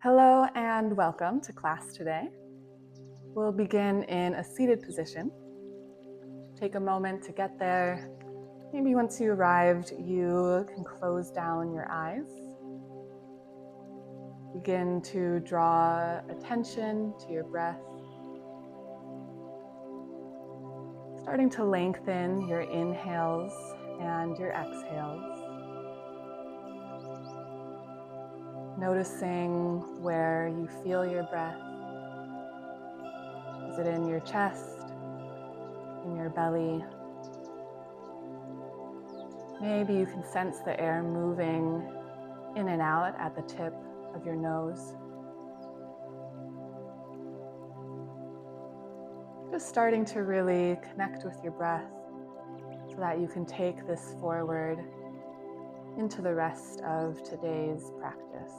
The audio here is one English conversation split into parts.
Hello and welcome to class today. We'll begin in a seated position. Take a moment to get there. Maybe once you arrived, you can close down your eyes. Begin to draw attention to your breath. Starting to lengthen your inhales and your exhales. Noticing where you feel your breath. Is it in your chest, in your belly? Maybe you can sense the air moving in and out at the tip of your nose. Just starting to really connect with your breath so that you can take this forward into the rest of today's practice.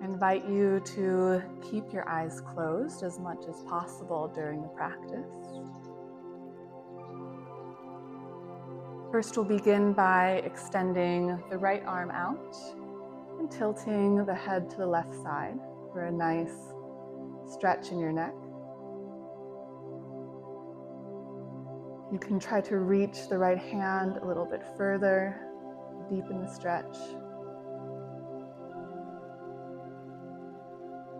I invite you to keep your eyes closed as much as possible during the practice. First, we'll begin by extending the right arm out and tilting the head to the left side for a nice stretch in your neck. You can try to reach the right hand a little bit further, deepen the stretch.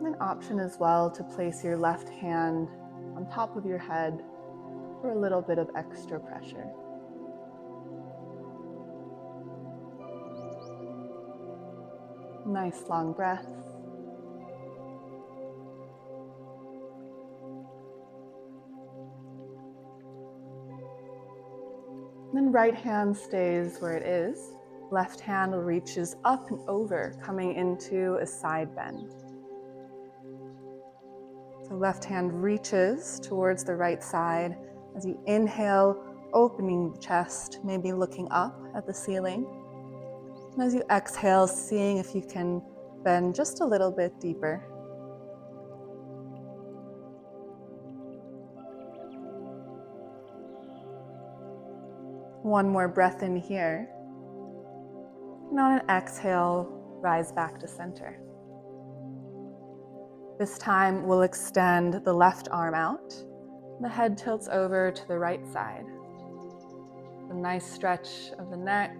An option as well to place your left hand on top of your head for a little bit of extra pressure. Nice long breath. Then right hand stays where it is. Left hand reaches up and over, coming into a side bend. So left hand reaches towards the right side as you inhale, opening the chest, maybe looking up at the ceiling. And as you exhale, seeing if you can bend just a little bit deeper. One more breath in here. And on an exhale, rise back to center. This time, we'll extend the left arm out. The head tilts over to the right side. A nice stretch of the neck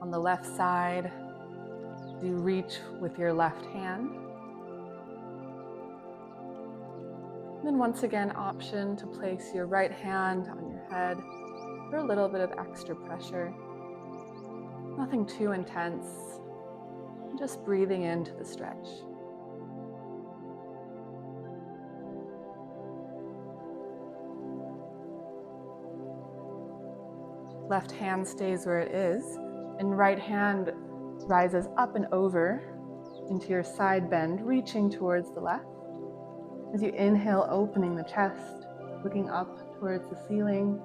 on the left side. You reach with your left hand. Then once again, option to place your right hand on your head for a little bit of extra pressure. Nothing too intense, just breathing into the stretch. Left hand stays where it is, and right hand rises up and over into your side bend, reaching towards the left. As you inhale, opening the chest, looking up towards the ceiling.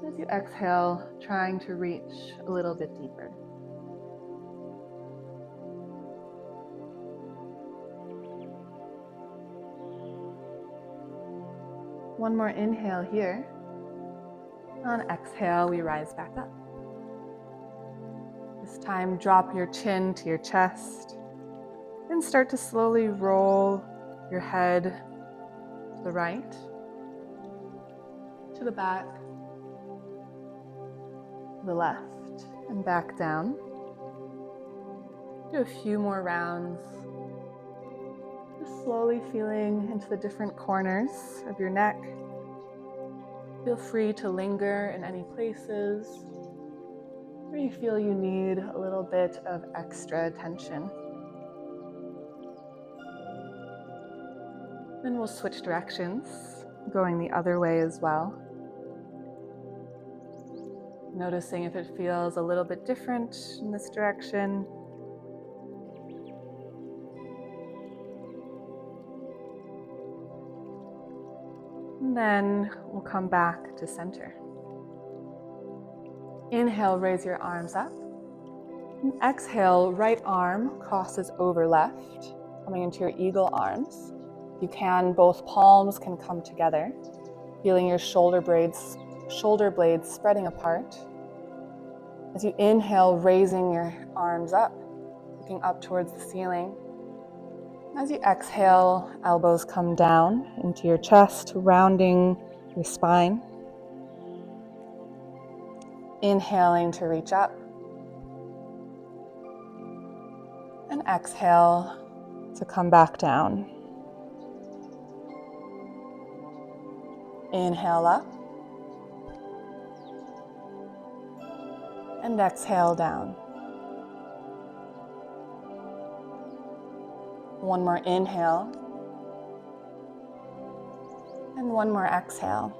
As you exhale, trying to reach a little bit deeper. One more inhale here. On exhale, we rise back up. This time, drop your chin to your chest and start to slowly roll your head to the right, to the back, to the left, and back down. Do a few more rounds. Just slowly feeling into the different corners of your neck. Feel free to linger in any places where you feel you need a little bit of extra attention. Then we'll switch directions, going the other way as well. Noticing if it feels a little bit different in this direction. And then we'll come back to center. Inhale, raise your arms up. And exhale, right arm crosses over left, coming into your eagle arms. You can, both palms can come together, feeling your shoulder blades spreading apart. As you inhale, raising your arms up, looking up towards the ceiling. As you exhale, elbows come down into your chest, rounding your spine. Inhaling to reach up. And exhale to come back down. Inhale up. And exhale down. One more inhale. And one more exhale.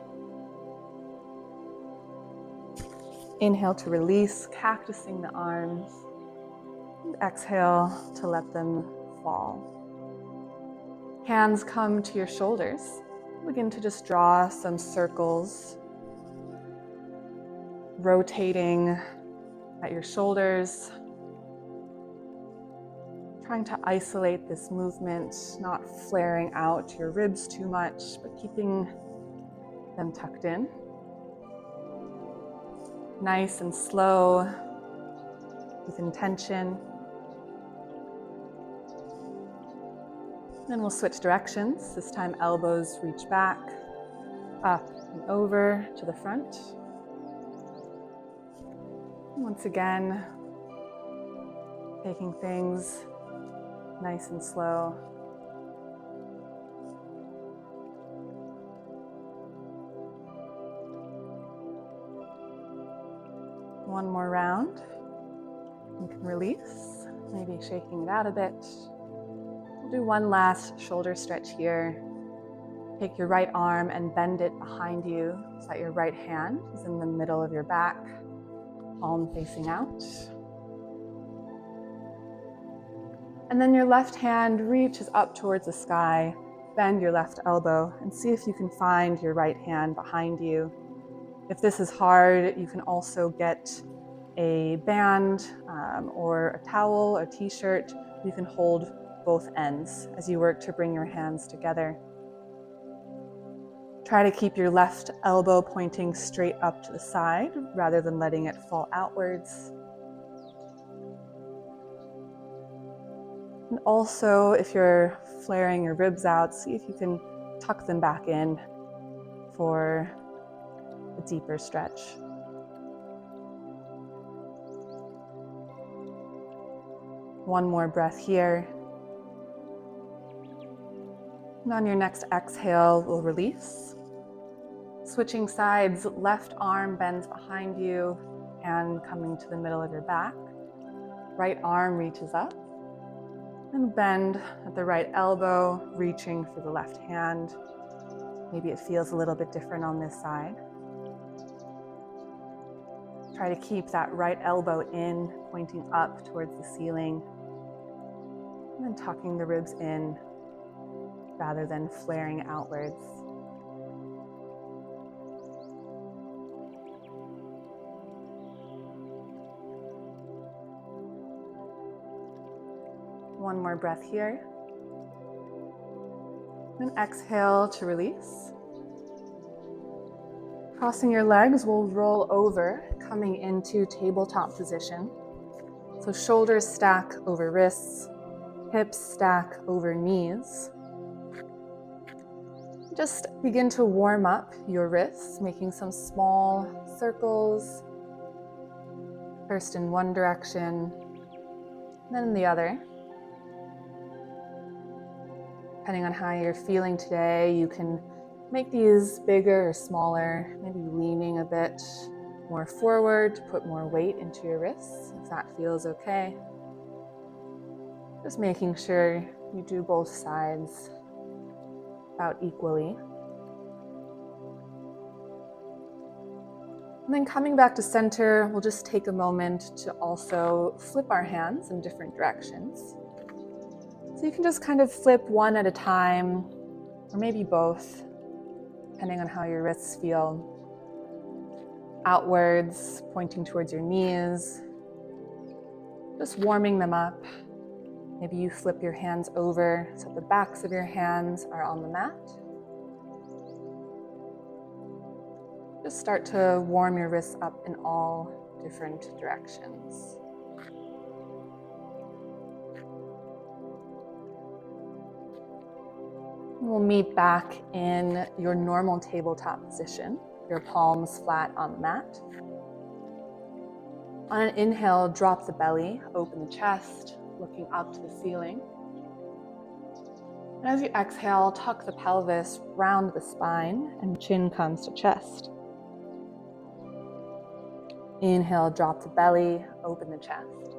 Inhale to release, cactusing the arms. And exhale to let them fall. Hands come to your shoulders. Begin to just draw some circles, rotating at your shoulders, trying to isolate this movement, not flaring out your ribs too much, but keeping them tucked in. Nice and slow, with intention. Then we'll switch directions. This time elbows reach back, up and over to the front. Once again, taking things nice and slow. One more round. You can release, maybe shaking it out a bit. We'll do one last shoulder stretch here. Take your right arm and bend it behind you so that your right hand is in the middle of your back, palm facing out. And then your left hand reaches up towards the sky. Bend your left elbow and see if you can find your right hand behind you. If this is hard, you can also get a band or a towel, a t-shirt. You can hold both ends as you work to bring your hands together. Try to keep your left elbow pointing straight up to the side rather than letting it fall outwards. And also, if you're flaring your ribs out, see if you can tuck them back in for a deeper stretch. One more breath here. And on your next exhale, we'll release. Switching sides, left arm bends behind you, hand coming to the middle of your back. Right arm reaches up. And bend at the right elbow, reaching for the left hand. Maybe it feels a little bit different on this side. Try to keep that right elbow in, pointing up towards the ceiling. And then tucking the ribs in rather than flaring outwards. One more breath here. And exhale to release. Crossing your legs, we'll roll over, coming into tabletop position. So shoulders stack over wrists, hips stack over knees. Just begin to warm up your wrists, making some small circles. First in one direction, then in the other. Depending on how you're feeling today, you can make these bigger or smaller, maybe leaning a bit more forward to put more weight into your wrists, if that feels okay. Just making sure you do both sides about equally. And then coming back to center, we'll just take a moment to also flip our hands in different directions. So you can just kind of flip one at a time, or maybe both, depending on how your wrists feel. Outwards, pointing towards your knees, just warming them up. Maybe you flip your hands over so the backs of your hands are on the mat. Just start to warm your wrists up in all different directions. We'll meet back in your normal tabletop position, your palms flat on the mat. On an inhale, drop the belly, open the chest, looking up to the ceiling. And as you exhale, tuck the pelvis, round the spine, and chin comes to chest. Inhale, drop the belly, open the chest.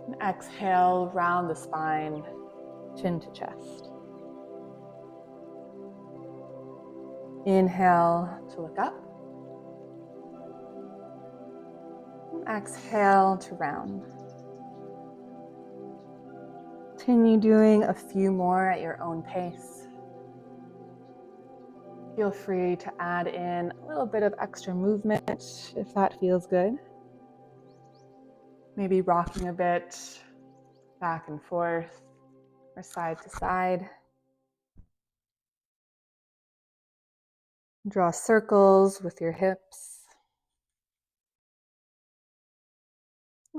And exhale, round the spine, chin to chest. Inhale to look up. And exhale to round. Continue doing a few more at your own pace. Feel free to add in a little bit of extra movement if that feels good. Maybe rocking a bit back and forth or side to side. Draw circles with your hips.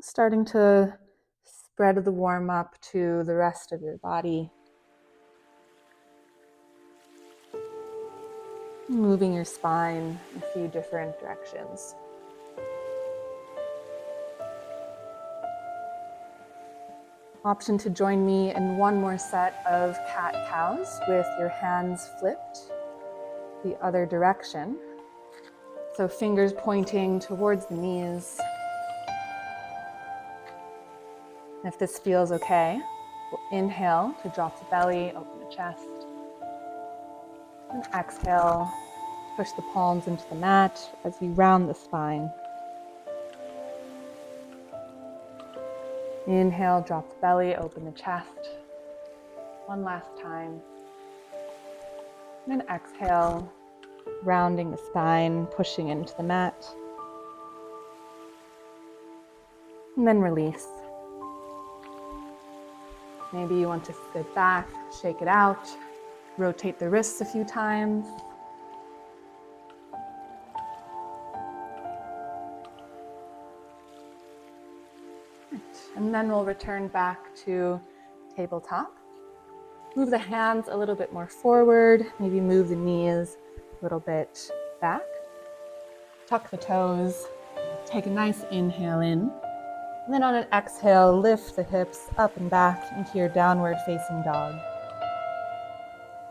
Starting to spread the warm up to the rest of your body. Moving your spine in a few different directions. Option to join me in one more set of cat-cows with your hands flipped the other direction. So fingers pointing towards the knees. If this feels okay, we'll inhale to drop the belly, open the chest. And exhale, push the palms into the mat as we round the spine. Inhale, drop the belly, open the chest. One last time. And then exhale, rounding the spine, pushing into the mat. And then release. Maybe you want to sit back, shake it out, rotate the wrists a few times. And then we'll return back to tabletop. Move the hands a little bit more forward, maybe move the knees a little bit back. Tuck the toes, take a nice inhale in. And then on an exhale, lift the hips up and back into your downward facing dog.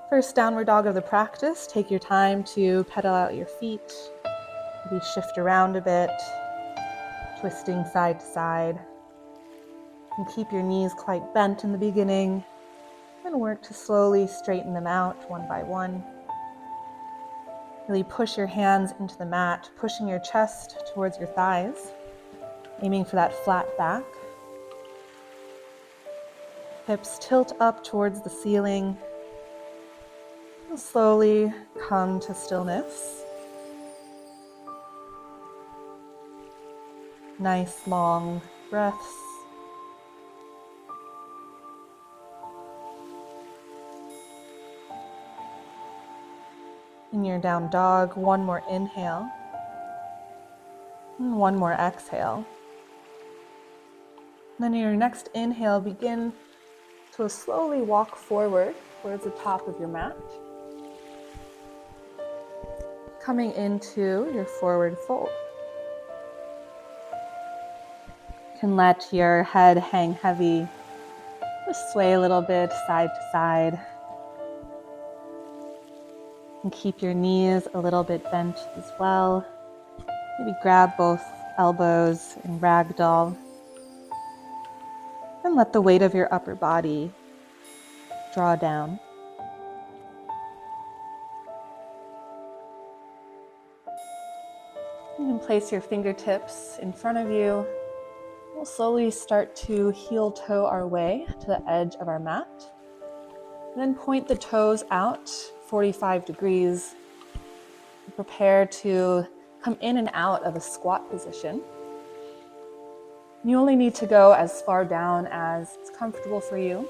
First downward dog of the practice, take your time to pedal out your feet, maybe shift around a bit, twisting side to side. And keep your knees quite bent in the beginning, and work to slowly straighten them out one by one. Really push your hands into the mat, pushing your chest towards your thighs, aiming for that flat back. Hips tilt up towards the ceiling. And slowly come to stillness. Nice long breaths. In your down dog, one more inhale and one more exhale. Then in your next inhale, begin to slowly walk forward towards the top of your mat. Coming into your forward fold. You can let your head hang heavy, just sway a little bit side to side. And keep your knees a little bit bent as well. Maybe grab both elbows and ragdoll. And let the weight of your upper body draw down. You can place your fingertips in front of you. We'll slowly start to heel toe our way to the edge of our mat. And then point the toes out 45 degrees. Prepare to come in and out of a squat position. You only need to go as far down as it's comfortable for you.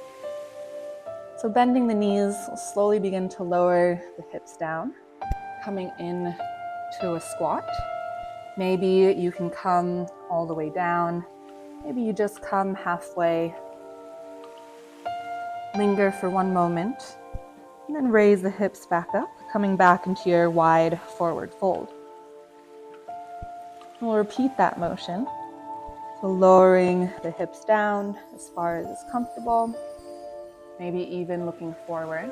So bending the knees, we'll slowly begin to lower the hips down, coming in to a squat. Maybe you can come all the way down. Maybe you just come halfway. Linger for one moment, and then raise the hips back up, coming back into your wide forward fold. We'll repeat that motion. So lowering the hips down as far as is comfortable, maybe even looking forward.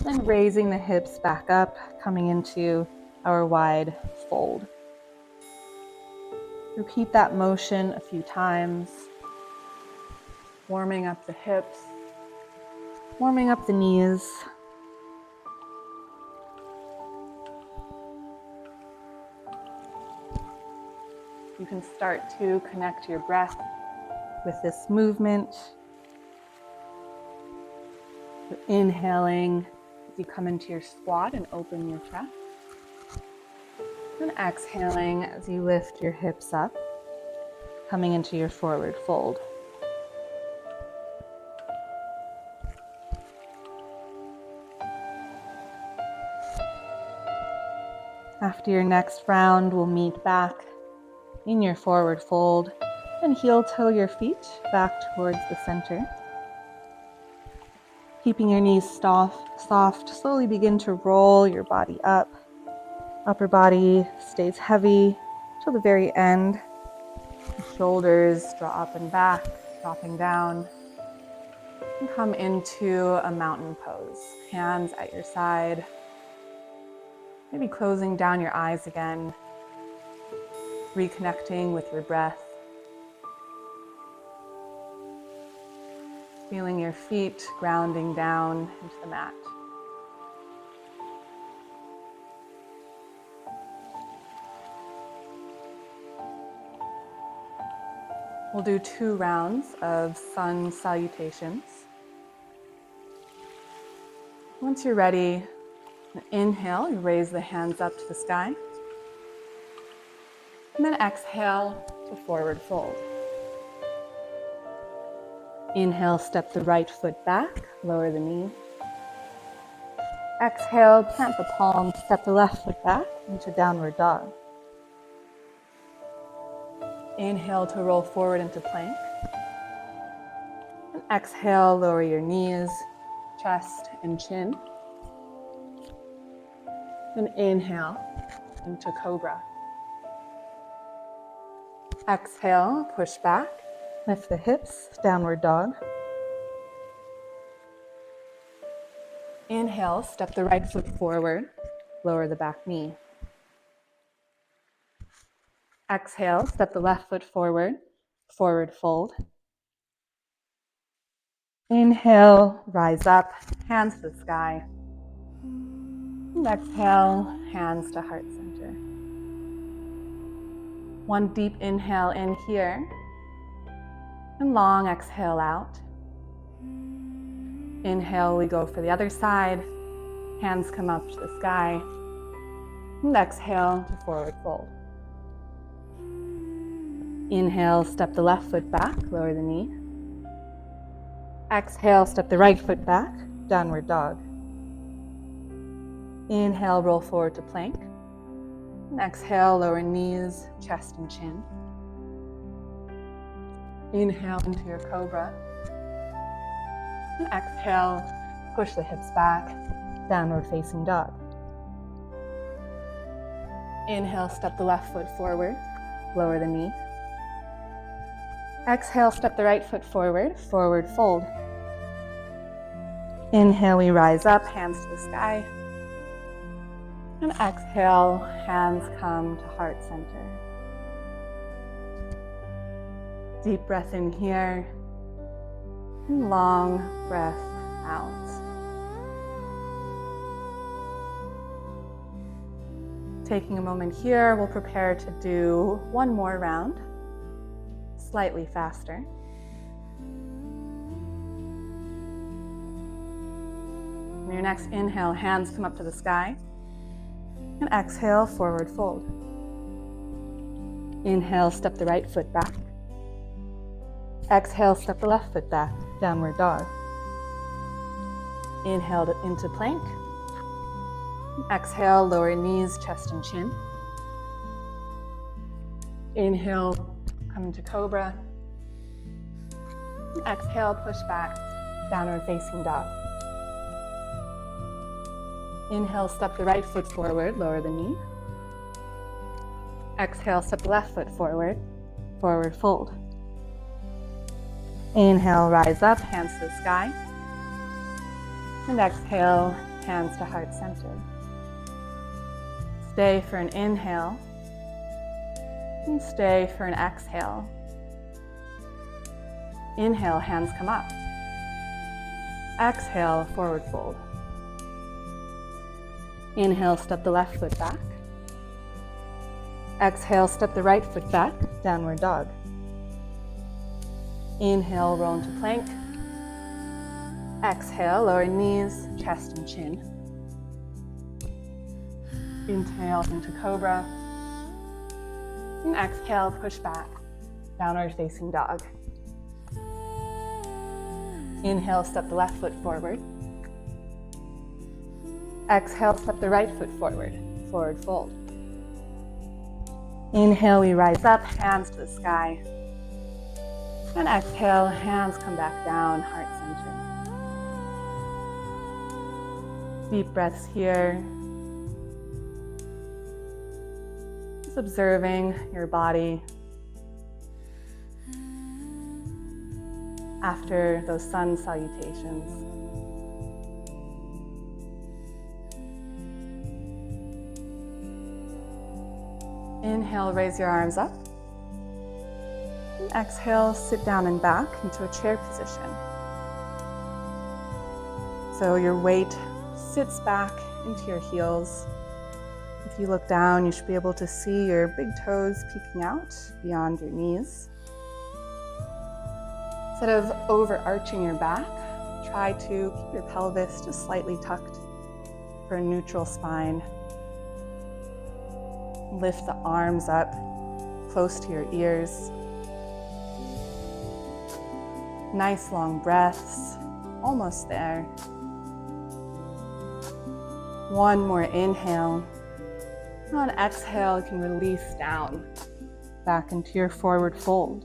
Then raising the hips back up, coming into our wide fold. Repeat that motion a few times, warming up the hips, warming up the knees. You can start to connect your breath with this movement. So inhaling as you come into your squat and open your chest. And exhaling as you lift your hips up, coming into your forward fold. After your next round, we'll meet back in your forward fold and heel toe your feet back towards the center. Keeping your knees soft, slowly begin to roll your body up. Upper body stays heavy till the very end. The shoulders draw up and back, dropping down. And come into a mountain pose. Hands at your side. Maybe closing down your eyes again. Reconnecting with your breath. Feeling your feet grounding down into the mat. We'll do 2 rounds of sun salutations. Once you're ready, inhale, you raise the hands up to the sky. And then exhale to forward fold. Inhale, step the right foot back, lower the knee. Exhale, plant the palm, step the left foot back into downward dog. Inhale to roll forward into plank. And exhale, lower your knees, chest and chin. And inhale into cobra. Exhale, push back, lift the hips, downward dog. Inhale, step the right foot forward, lower the back knee. Exhale, step the left foot forward, forward fold. Inhale, rise up, hands to the sky. And exhale, hands to heart center. One deep inhale in here, and long exhale out. Inhale, we go for the other side. Hands come up to the sky. And exhale to forward fold. Inhale, step the left foot back, lower the knee. Exhale, step the right foot back, downward dog. Inhale, roll forward to plank. And exhale, lower knees, chest and chin. Inhale into your cobra. And exhale, push the hips back, downward facing dog. Inhale, step the left foot forward, lower the knee. Exhale, step the right foot forward, forward fold. Inhale, we rise up, hands to the sky. And exhale, hands come to heart center. Deep breath in here, and long breath out. Taking a moment here, we'll prepare to do one more round, slightly faster. On your next inhale, hands come up to the sky. And exhale, forward fold. Inhale, step the right foot back. Exhale, step the left foot back, downward dog. Inhale into plank. Exhale, lower knees, chest and chin. Inhale, come into cobra. And exhale, push back, downward facing dog. Inhale, step the right foot forward, lower the knee. Exhale, step the left foot forward, forward fold. Inhale, rise up, hands to the sky. And exhale, hands to heart center. Stay for an inhale. And stay for an exhale. Inhale, hands come up. Exhale, forward fold. Inhale, step the left foot back. Exhale, step the right foot back, downward dog. Inhale, roll into plank. Exhale, lower knees, chest and chin. Inhale into cobra. And exhale, push back, downward facing dog. Inhale, step the left foot forward. Exhale, step the right foot forward, forward fold. Inhale, we rise up, hands to the sky. And exhale, hands come back down, heart center. Deep breaths here. Just observing your body after those sun salutations. Inhale, raise your arms up. And exhale, sit down and back into a chair position. So your weight sits back into your heels. If you look down, you should be able to see your big toes peeking out beyond your knees. Instead of overarching your back, try to keep your pelvis just slightly tucked for a neutral spine. Lift the arms up close to your ears. Nice long breaths, almost there. One more inhale. On exhale, you can release down, back into your forward fold.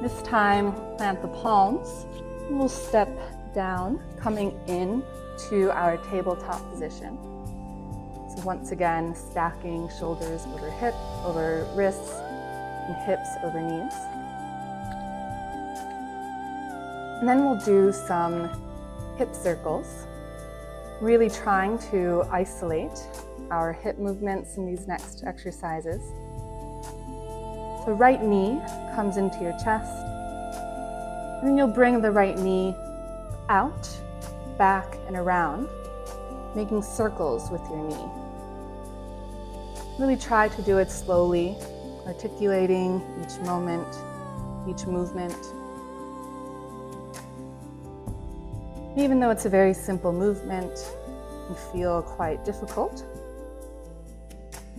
This time, plant the palms. We'll step down, coming in to our tabletop position. So once again, stacking shoulders over wrists, and hips over knees. And then we'll do some hip circles, really trying to isolate our hip movements in these next exercises. So right knee comes into your chest, and then you'll bring the right knee out, back, and around, making circles with your knee. Really try to do it slowly, articulating each moment, each movement. Even though it's a very simple movement, it can feel quite difficult.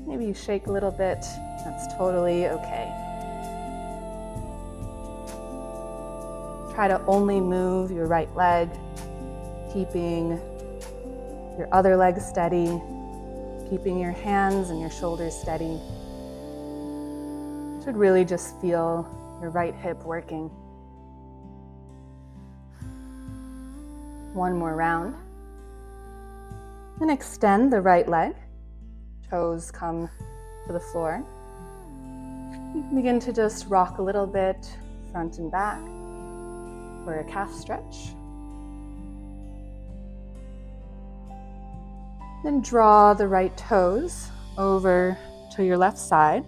Maybe you shake a little bit, that's totally okay. Try to only move your right leg, keeping your other leg steady, keeping your hands and your shoulders steady. You should really just feel your right hip working. One more round. And extend the right leg. Toes come to the floor. You can begin to just rock a little bit, front and back, for a calf stretch. Then draw the right toes over to your left side.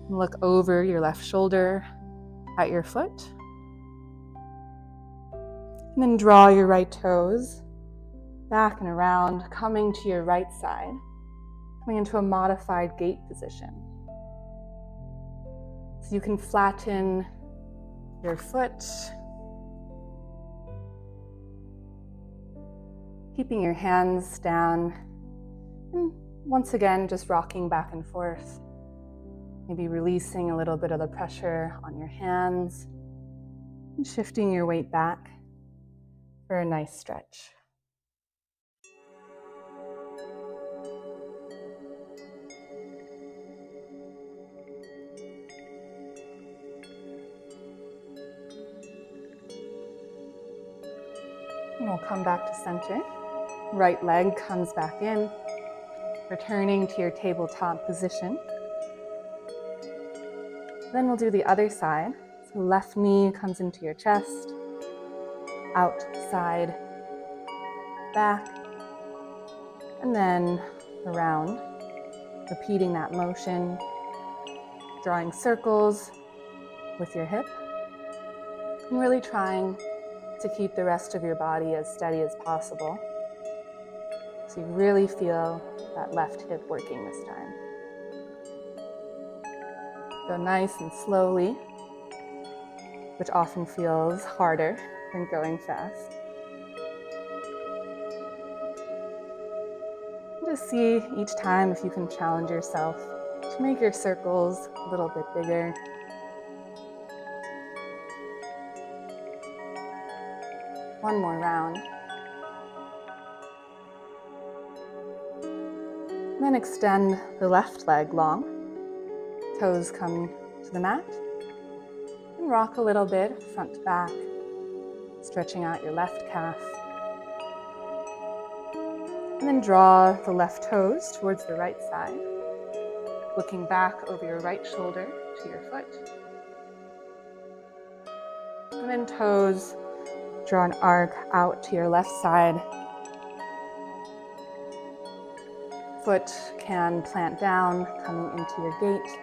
And look over your left shoulder at your foot. And then draw your right toes back and around, coming to your right side, coming into a modified gate position. So you can flatten your foot, keeping your hands down, and once again, just rocking back and forth. Maybe releasing a little bit of the pressure on your hands and shifting your weight back for a nice stretch. And we'll come back to center. Right leg comes back in, returning to your tabletop position. Then we'll do the other side. So left knee comes into your chest, out, side, back, and then around, repeating that motion, drawing circles with your hip, and really trying to keep the rest of your body as steady as possible. So you really feel that left hip working this time. Go nice and slowly, which often feels harder than going fast. Just see each time if you can challenge yourself to make your circles a little bit bigger. One more round. Then extend the left leg long. Toes come to the mat. And rock a little bit front to back, stretching out your left calf. And then draw the left toes towards the right side, looking back over your right shoulder to your foot. And then toes draw an arc out to your left side. Foot can plant down, coming into your gate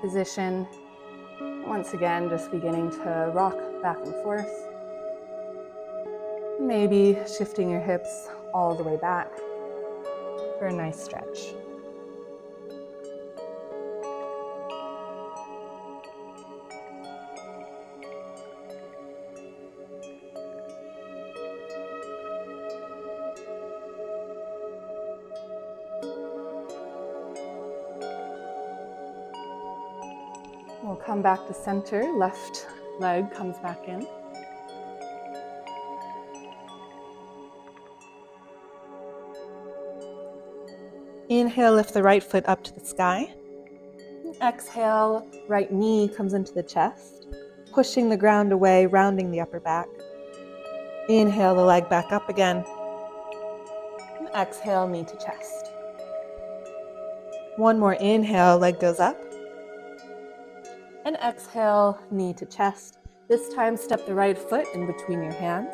position. Once again, just beginning to rock back and forth. Maybe shifting your hips all the way back for a nice stretch. We'll come back to center. Left leg comes back in. Inhale, lift the right foot up to the sky. Exhale, right knee comes into the chest, pushing the ground away, rounding the upper back. Inhale the leg back up again. And exhale, knee to chest. One more inhale, leg goes up. And exhale, knee to chest. This time, step the right foot in between your hands.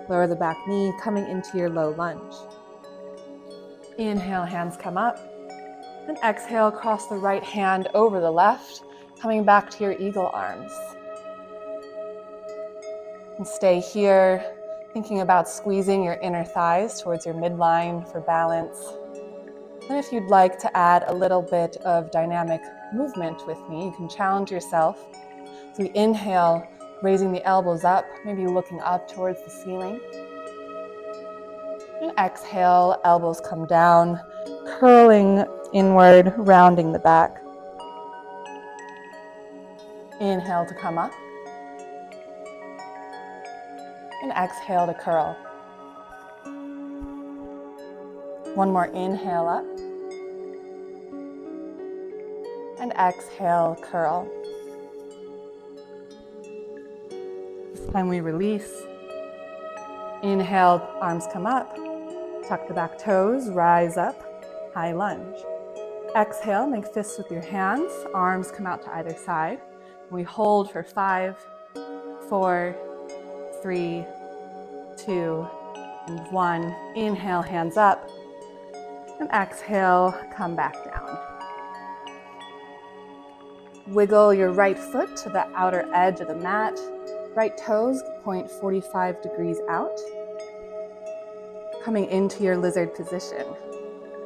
Lower the back knee, coming into your low lunge. Inhale, hands come up. And exhale, cross the right hand over the left, coming back to your eagle arms. And stay here, thinking about squeezing your inner thighs towards your midline for balance. And if you'd like to add a little bit of dynamic movement with me, you can challenge yourself. So we inhale, raising the elbows up, maybe looking up towards the ceiling. And exhale, elbows come down, curling inward, rounding the back. Inhale to come up. And exhale to curl. One more inhale up. And exhale, curl. This time we release. Inhale, arms come up. Tuck the back toes, rise up, high lunge. Exhale, make fists with your hands. Arms come out to either side. We hold for 5, 4, 3, 2, and 1. Inhale, hands up. And exhale, come back down. Wiggle your right foot to the outer edge of the mat. Right toes point 45 degrees out. Coming into your lizard position.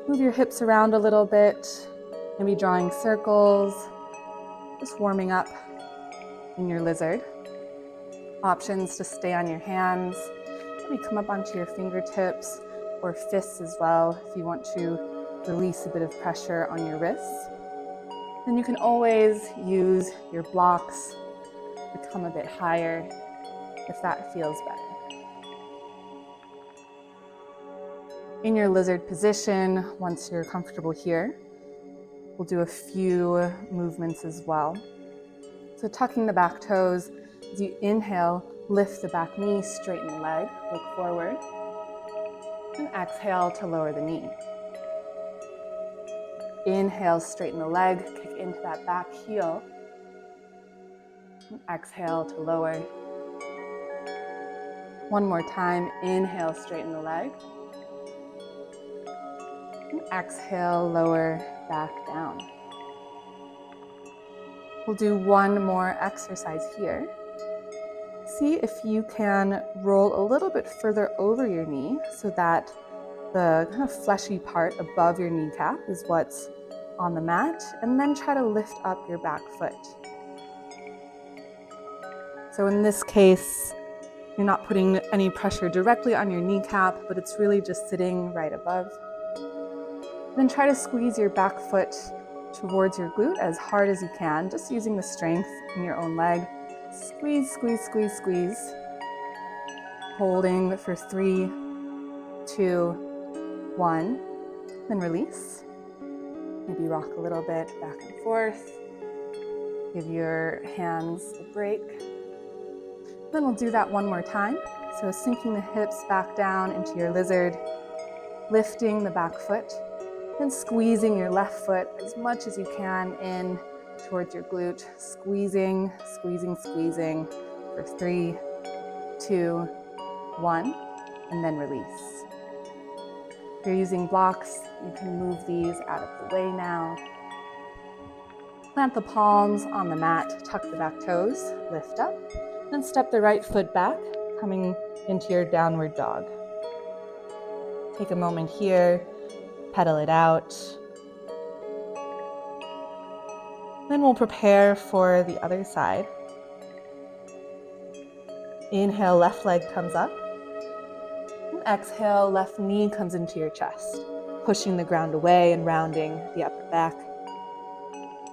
Move your hips around a little bit, maybe drawing circles, just warming up in your lizard. Options to stay on your hands, maybe come up onto your fingertips or fists as well if you want to release a bit of pressure on your wrists. And you can always use your blocks to come a bit higher if that feels better. In your lizard position, once you're comfortable here, we'll do a few movements as well. So tucking the back toes, as you inhale, Lift the back knee, straighten the leg, look forward. And exhale to lower the knee. Inhale, straighten the leg, kick into that back heel. And exhale to lower. One more time, inhale, straighten the leg. And exhale, lower back down. We'll do one more exercise here. See if you can roll a little bit further over your knee so that the kind of fleshy part above your kneecap is what's on the mat, and then try to lift up your back foot. So in this case, you're not putting any pressure directly on your kneecap, but it's really just sitting right above. Then try to squeeze your back foot towards your glute as hard as you can, just using the strength in your own leg. Squeeze, squeeze, squeeze, squeeze. Holding for 3, 2, 1. Then release. Maybe rock a little bit back and forth. Give your hands a break. Then we'll do that one more time. So sinking the hips back down into your lizard, lifting the back foot, and squeezing your left foot as much as you can in towards your glute. Squeezing, squeezing, squeezing for 3, 2, 1, and then release. If you're using blocks, you can move these out of the way now. Plant the palms on the mat, tuck the back toes, lift up, then step the right foot back, coming into your downward dog. Take a moment here, pedal it out. Then we'll prepare for the other side. Inhale, left leg comes up. And exhale, left knee comes into your chest, pushing the ground away and rounding the upper back.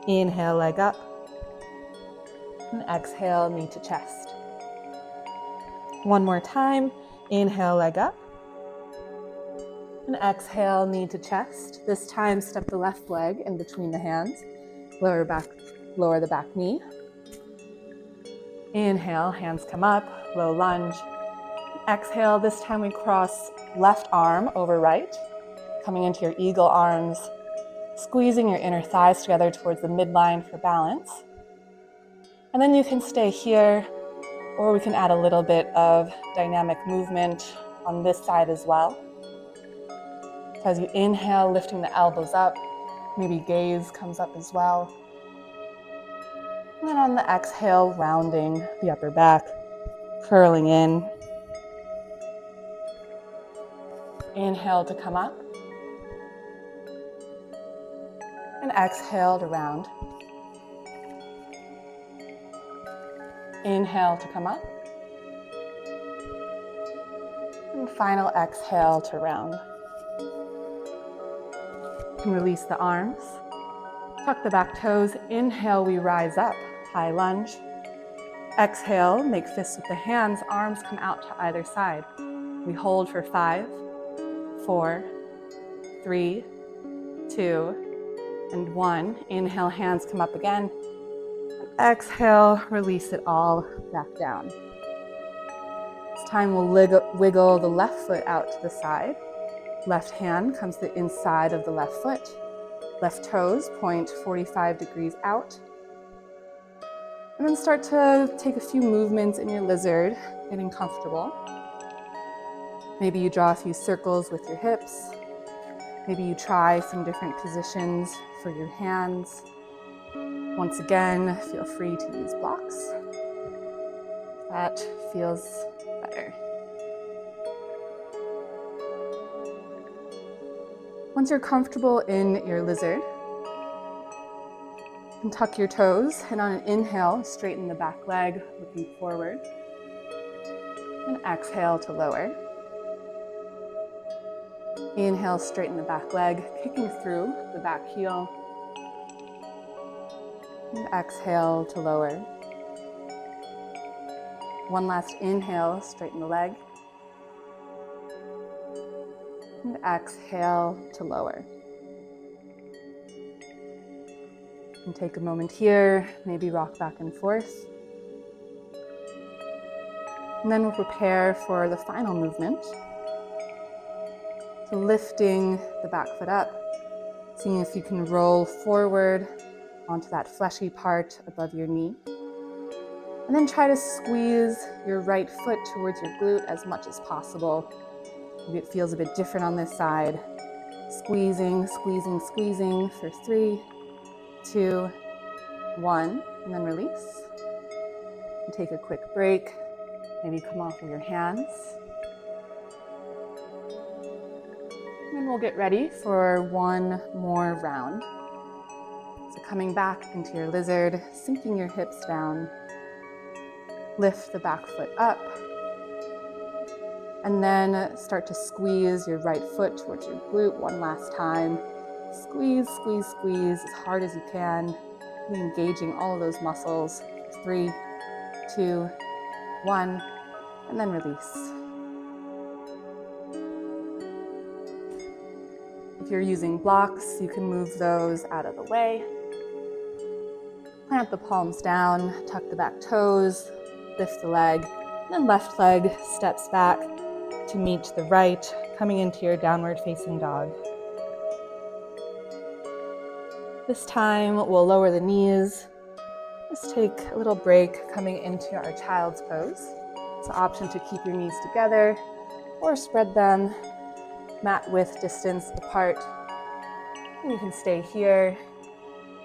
Inhale, leg up. And exhale, knee to chest. One more time. Inhale, leg up. And exhale, knee to chest. This time, step the left leg in between the hands. Lower the back knee. Inhale, hands come up, low lunge. Exhale, this time we cross left arm over right, coming into your eagle arms, squeezing your inner thighs together towards the midline for balance. And then you can stay here, or we can add a little bit of dynamic movement on this side as well. So as you inhale, lifting the elbows up, maybe gaze comes up as well. And then on the exhale, rounding the upper back, curling in. Inhale to come up. And exhale to round. Inhale to come up. And final exhale to round. And release the arms. Tuck the back toes. Inhale, we rise up, high lunge. Exhale, make fists with the hands, arms come out to either side. We hold for 5, 4, 3, 2, and 1. Inhale, hands come up again. And exhale, release it all back down. This time we'll wiggle the left foot out to the side. Left hand comes to the inside of the left foot. Left toes point 45 degrees out. And then start to take a few movements in your lizard, getting comfortable. Maybe you draw a few circles with your hips. Maybe you try some different positions for your hands. Once again, feel free to use blocks. That feels better. Once you're comfortable in your lizard, you can tuck your toes, and on an inhale, straighten the back leg, looking forward. And exhale to lower. Inhale, straighten the back leg, kicking through the back heel. And exhale to lower. One last inhale, straighten the leg. And exhale to lower. And take a moment here, maybe rock back and forth. And then we'll prepare for the final movement. So lifting the back foot up, seeing if you can roll forward onto that fleshy part above your knee. And then try to squeeze your right foot towards your glute as much as possible. Maybe it feels a bit different on this side. Squeezing, squeezing, squeezing for 3, 2, 1, and then release. And take a quick break. Maybe come off of your hands. And then we'll get ready for one more round. So coming back into your lizard, sinking your hips down. Lift the back foot up. And then start to squeeze your right foot towards your glute one last time. Squeeze, squeeze, squeeze as hard as you can. Engaging all of those muscles. 3, 2, 1, and then release. If you're using blocks, you can move those out of the way. Plant the palms down, tuck the back toes, lift the leg, and then left leg steps back to meet the right, coming into your downward facing dog. This time we'll lower the knees. Just take a little break coming into our child's pose. It's an option to keep your knees together or spread them mat width distance apart. And you can stay here,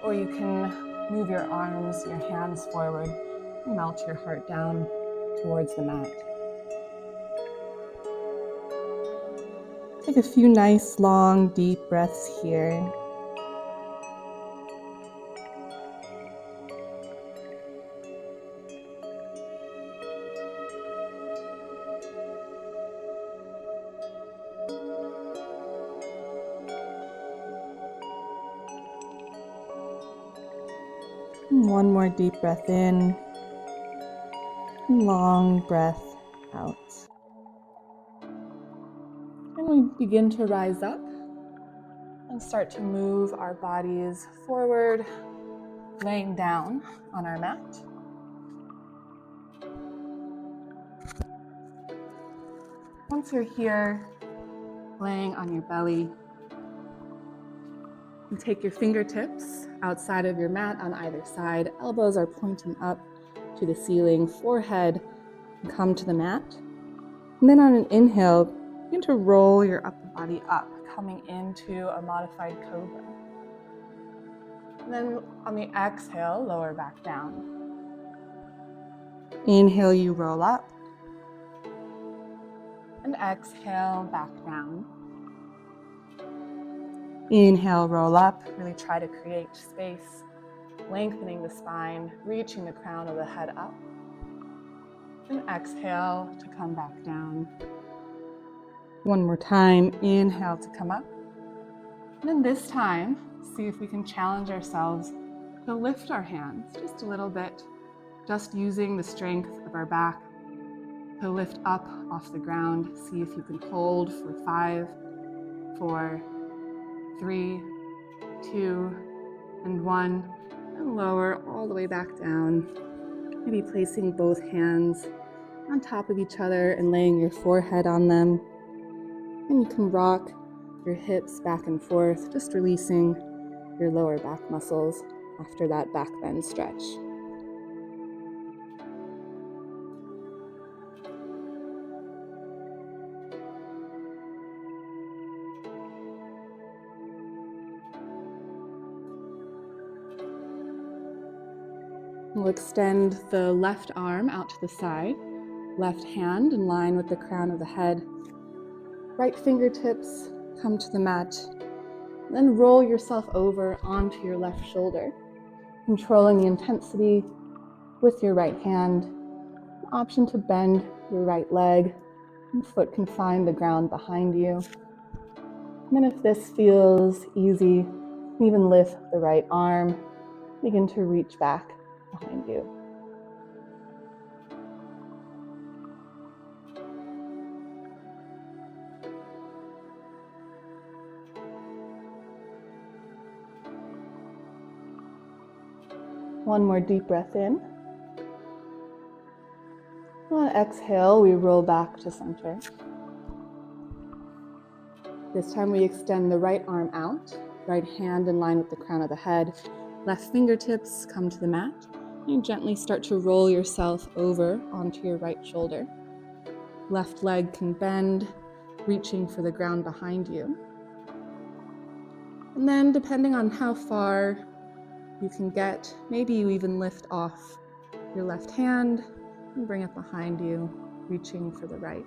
or you can move your arms, your hands forward, and melt your heart down towards the mat. Take a few nice, long, deep breaths here. And one more deep breath in, long breath out. And we begin to rise up and start to move our bodies forward, laying down on our mat. Once you're here, laying on your belly, you take your fingertips outside of your mat on either side. Elbows are pointing up to the ceiling, forehead and come to the mat. And then on an inhale, begin to roll your upper body up, coming into a modified cobra. And then on the exhale, lower back down. Inhale, you roll up. And exhale, back down. Inhale, roll up. Really try to create space, lengthening the spine, reaching the crown of the head up. And exhale to come back down. One more time, inhale to come up. And then this time, see if we can challenge ourselves to lift our hands just a little bit, just using the strength of our back to lift up off the ground. See if you can hold for 5, 4, 3, 2, and 1, and lower all the way back down. Maybe placing both hands on top of each other and laying your forehead on them. And you can rock your hips back and forth, just releasing your lower back muscles after that back bend stretch. We'll extend the left arm out to the side, left hand in line with the crown of the head. Right fingertips come to the mat. Then roll yourself over onto your left shoulder, controlling the intensity with your right hand. An option to bend your right leg, and foot can find the ground behind you. And then if this feels easy, even lift the right arm, begin to reach back behind you. One more deep breath in. And exhale, we roll back to center. This time we extend the right arm out, right hand in line with the crown of the head, left fingertips come to the mat. You gently start to roll yourself over onto your right shoulder. Left leg can bend, reaching for the ground behind you. And then depending on how far you can get, maybe you even lift off your left hand and bring it behind you, reaching for the right.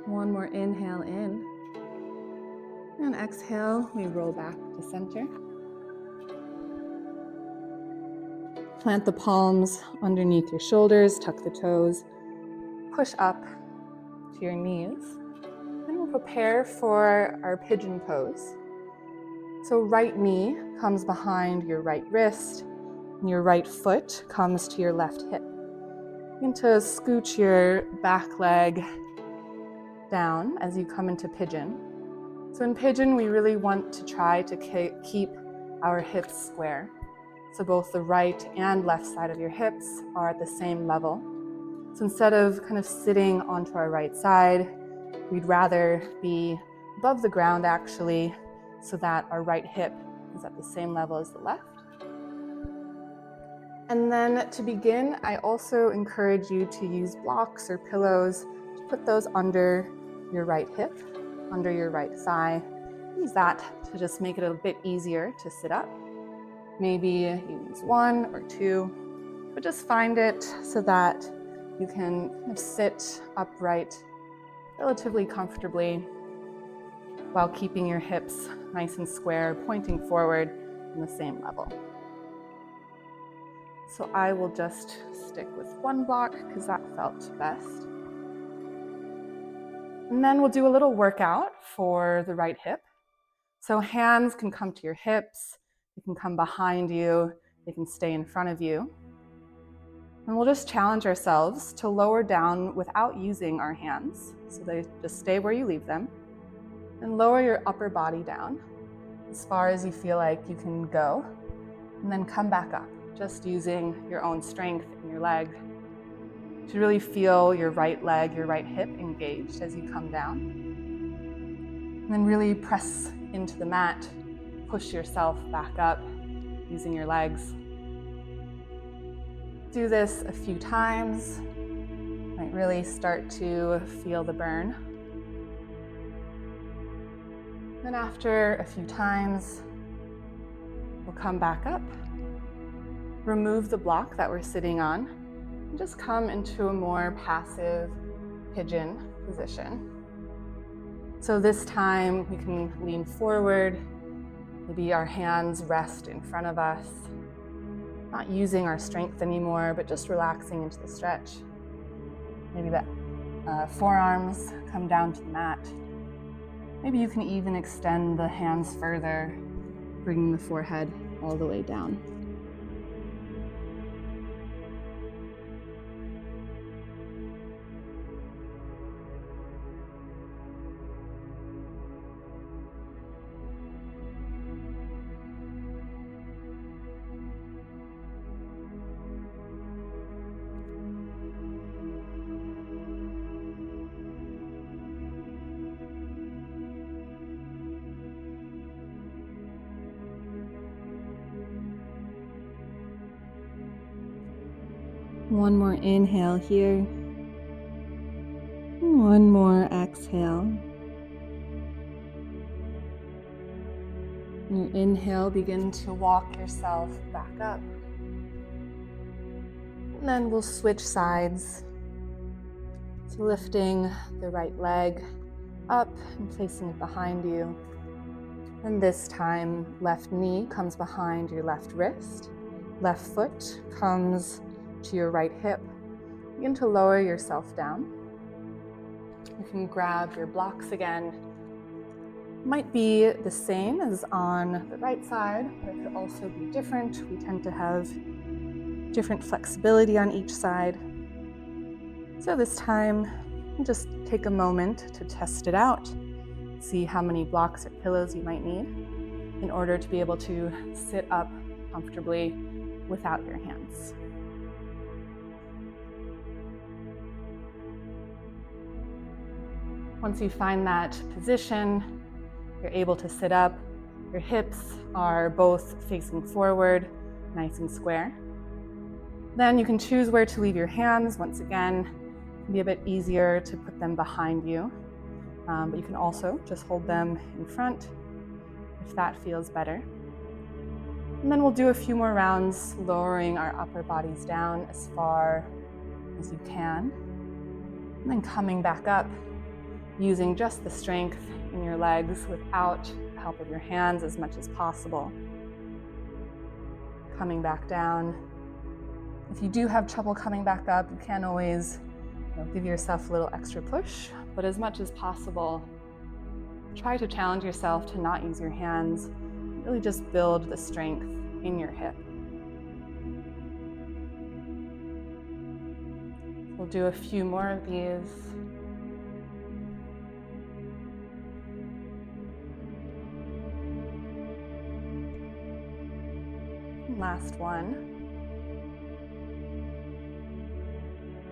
One more inhale in, and exhale, we roll back to center. Plant the palms underneath your shoulders, tuck the toes, push up to your knees, and we'll prepare for our pigeon pose. So right knee comes behind your right wrist, and your right foot comes to your left hip. Begin to scooch your back leg down as you come into pigeon. So in pigeon, we really want to try to keep our hips square. So both the right and left side of your hips are at the same level. So instead of kind of sitting onto our right side, we'd rather be above the ground actually, so that our right hip is at the same level as the left. And then to begin, I also encourage you to use blocks or pillows to put those under your right hip, under your right thigh. Use that to just make it a bit easier to sit up. Maybe you use one or two, but just find it so that you can kind of sit upright relatively comfortably while keeping your hips nice and square, pointing forward in the same level. So I will just stick with one block because that felt best. And then we'll do a little workout for the right hip. So hands can come to your hips, they can come behind you, they can stay in front of you. And we'll just challenge ourselves to lower down without using our hands. So they just stay where you leave them. And lower your upper body down as far as you feel like you can go. And then come back up, just using your own strength in your leg to really feel your right leg, your right hip engaged as you come down. And then really press into the mat, push yourself back up using your legs. Do this a few times. Might really start to feel the burn. Then after a few times, we'll come back up, remove the block that we're sitting on, and just come into a more passive pigeon position. So this time we can lean forward, maybe our hands rest in front of us, not using our strength anymore, but just relaxing into the stretch. Maybe the forearms come down to the mat. Maybe you can even extend the hands further, bringing the forehead all the way down. One more inhale here. One more exhale. Your inhale, begin to walk yourself back up. And then we'll switch sides. So lifting the right leg up and placing it behind you. And this time, left knee comes behind your left wrist. Left foot comes to your right hip. Begin to lower yourself down. You can grab your blocks again. Might be the same as on the right side, but it could also be different. We tend to have different flexibility on each side. So this time, And just take a moment to test it out. See how many blocks or pillows you might need in order to be able to sit up comfortably without your hands. Once you find that position, you're able to sit up. Your hips are both facing forward, nice and square. Then you can choose where to leave your hands. Once again, it can be a bit easier to put them behind you, but you can also just hold them in front if that feels better. And then we'll do a few more rounds, lowering our upper bodies down as far as you can, and then coming back up, using just the strength in your legs without the help of your hands as much as possible. Coming back down. If you do have trouble coming back up, you can always give yourself a little extra push, but as much as possible, try to challenge yourself to not use your hands, really just build the strength in your hip. We'll do a few more of these. Last one.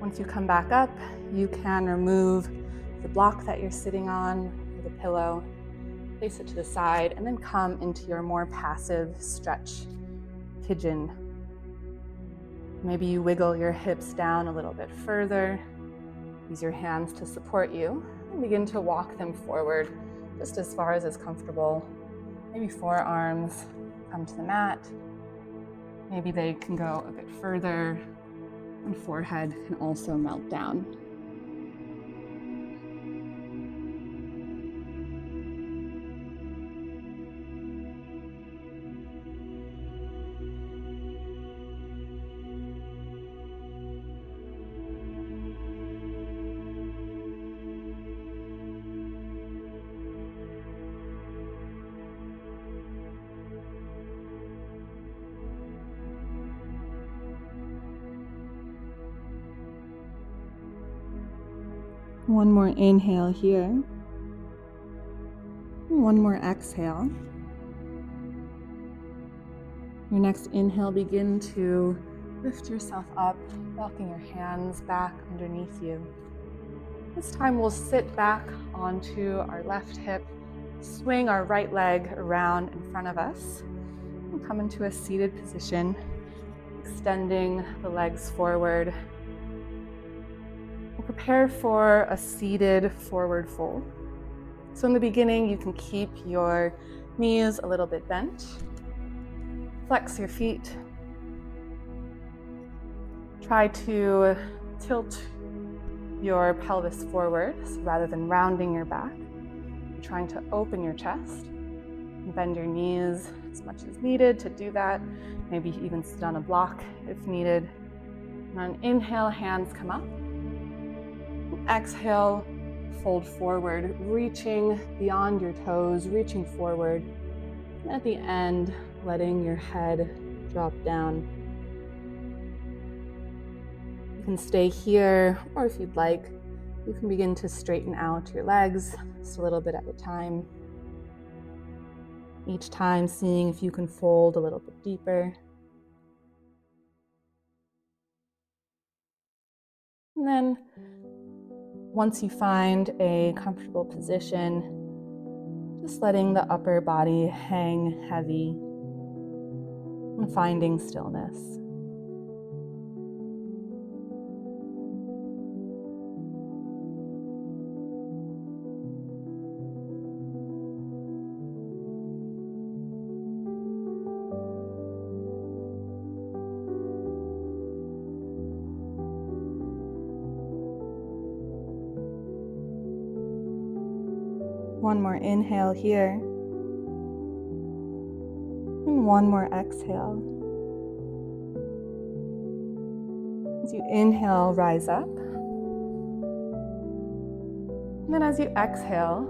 Once you come back up, you can remove the block that you're sitting on, or the pillow, place it to the side, and then come into your more passive stretch pigeon. Maybe you wiggle your hips down a little bit further, use your hands to support you, and begin to walk them forward just as far as is comfortable. Maybe forearms come to the mat. Maybe they can go a bit further, and forehead can also melt down. One more inhale here. And one more exhale. Your next inhale, begin to lift yourself up, walking your hands back underneath you. This time we'll sit back onto our left hip, swing our right leg around in front of us, and come into a seated position, extending the legs forward. We'll prepare for a seated forward fold. So in the beginning, you can keep your knees a little bit bent. Flex your feet. Try to tilt your pelvis forward, so rather than rounding your back. You're trying to open your chest and bend your knees as much as needed to do that. Maybe even sit on a block if needed. And on inhale, hands come up. Exhale, fold forward, reaching beyond your toes, reaching forward. And at the end, letting your head drop down. You can stay here, or if you'd like, you can begin to straighten out your legs just a little bit at a time. Each time seeing if you can fold a little bit deeper. And then once you find a comfortable position, just letting the upper body hang heavy and finding stillness. One more inhale here, and one more exhale. As you inhale, rise up. And then as you exhale,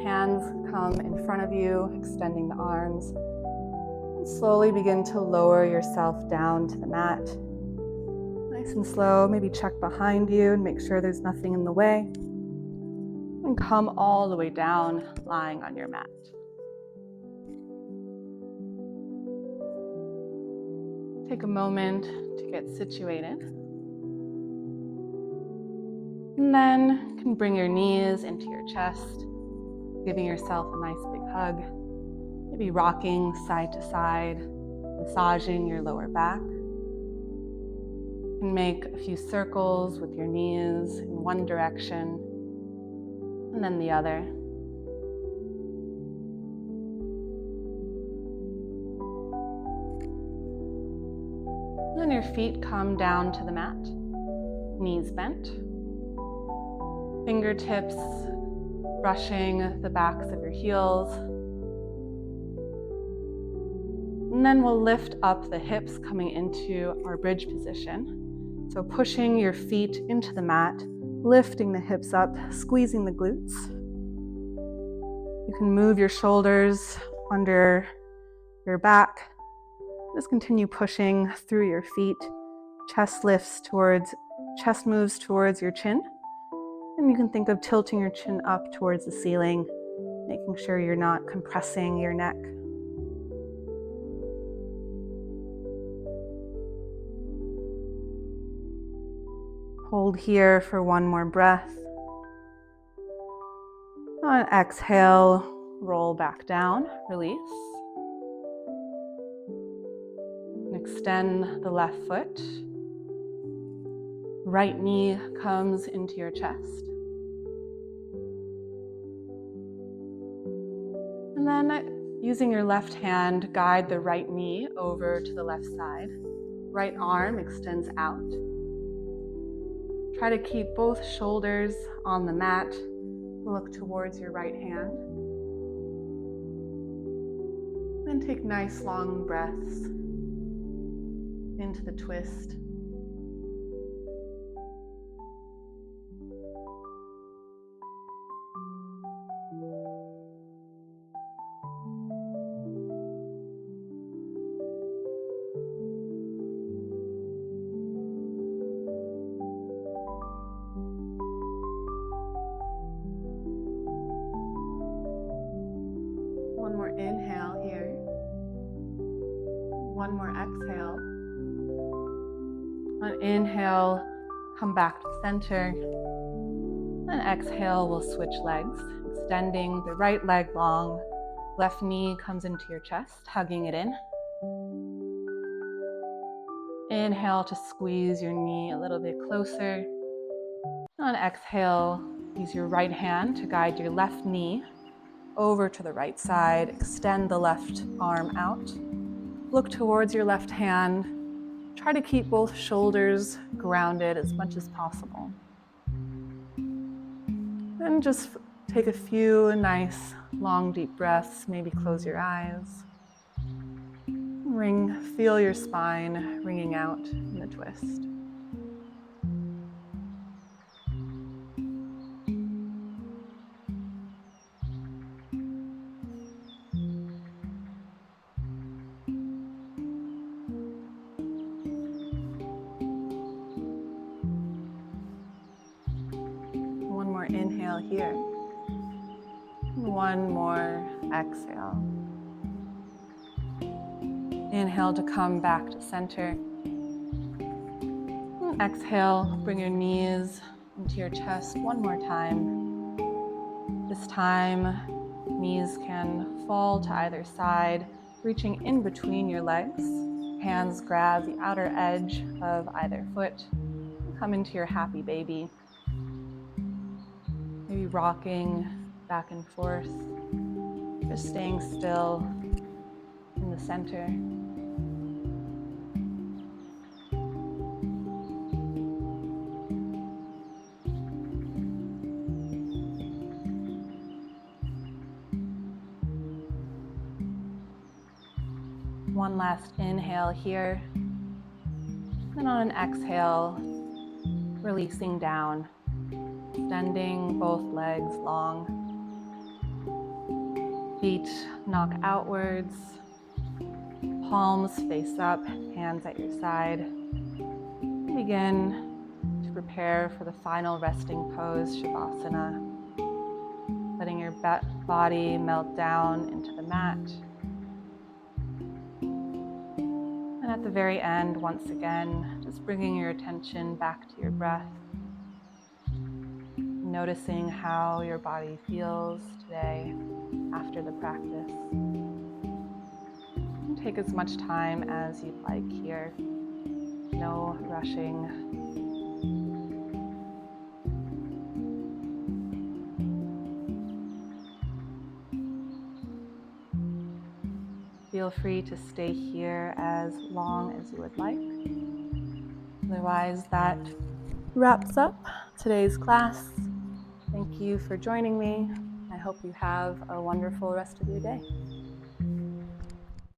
hands come in front of you, extending the arms. And slowly begin to lower yourself down to the mat. Nice and slow, maybe check behind you and make sure there's nothing in the way. And come all the way down, lying on your mat. Take a moment to get situated. And then you can bring your knees into your chest, giving yourself a nice big hug. Maybe rocking side to side, massaging your lower back. You can make a few circles with your knees in one direction and then the other. Then your feet come down to the mat, knees bent, fingertips brushing the backs of your heels. And then we'll lift up the hips coming into our bridge position. So pushing your feet into the mat, lifting the hips up, squeezing the glutes. You can move your shoulders under your back. Just continue pushing through your feet. Chest moves towards your chin. And you can think of tilting your chin up towards the ceiling, making sure you're not compressing your neck. Hold here for one more breath. On exhale, roll back down, release. And extend the left foot. Right knee comes into your chest. And then using your left hand, guide the right knee over to the left side. Right arm extends out. Try to keep both shoulders on the mat. Look towards your right hand. Then take nice long breaths into the twist. One more inhale here. One more exhale. On inhale, come back to center. And exhale, we'll switch legs, extending the right leg long. Left knee comes into your chest, hugging it in. Inhale to squeeze your knee a little bit closer. On exhale, use your right hand to guide your left knee over to the right side. Extend the left arm out. Look towards your left hand. Try to keep both shoulders grounded as much as possible. Then just take a few nice long deep breaths. Maybe close your eyes. Feel your spine wringing out in the twist. One more inhale here. One more exhale. Inhale to come back to center. And exhale, bring your knees into your chest one more time. This time, knees can fall to either side, reaching in between your legs. Hands grab the outer edge of either foot. Come into your happy baby. Maybe rocking back and forth, just staying still in the center. One last inhale here. And on an exhale, releasing down, extending both legs long. Feet knock outwards, palms face up, hands at your side. Begin to prepare for the final resting pose, Shavasana. letting your body melt down into the mat. And at the very end, once again, just bringing your attention back to your breath, noticing how your body feels today after the practice. And take as much time as you'd like here. No rushing. Feel free to stay here as long as you would like. Otherwise, that wraps up today's class. Thank you for joining me. I hope you have a wonderful rest of your day.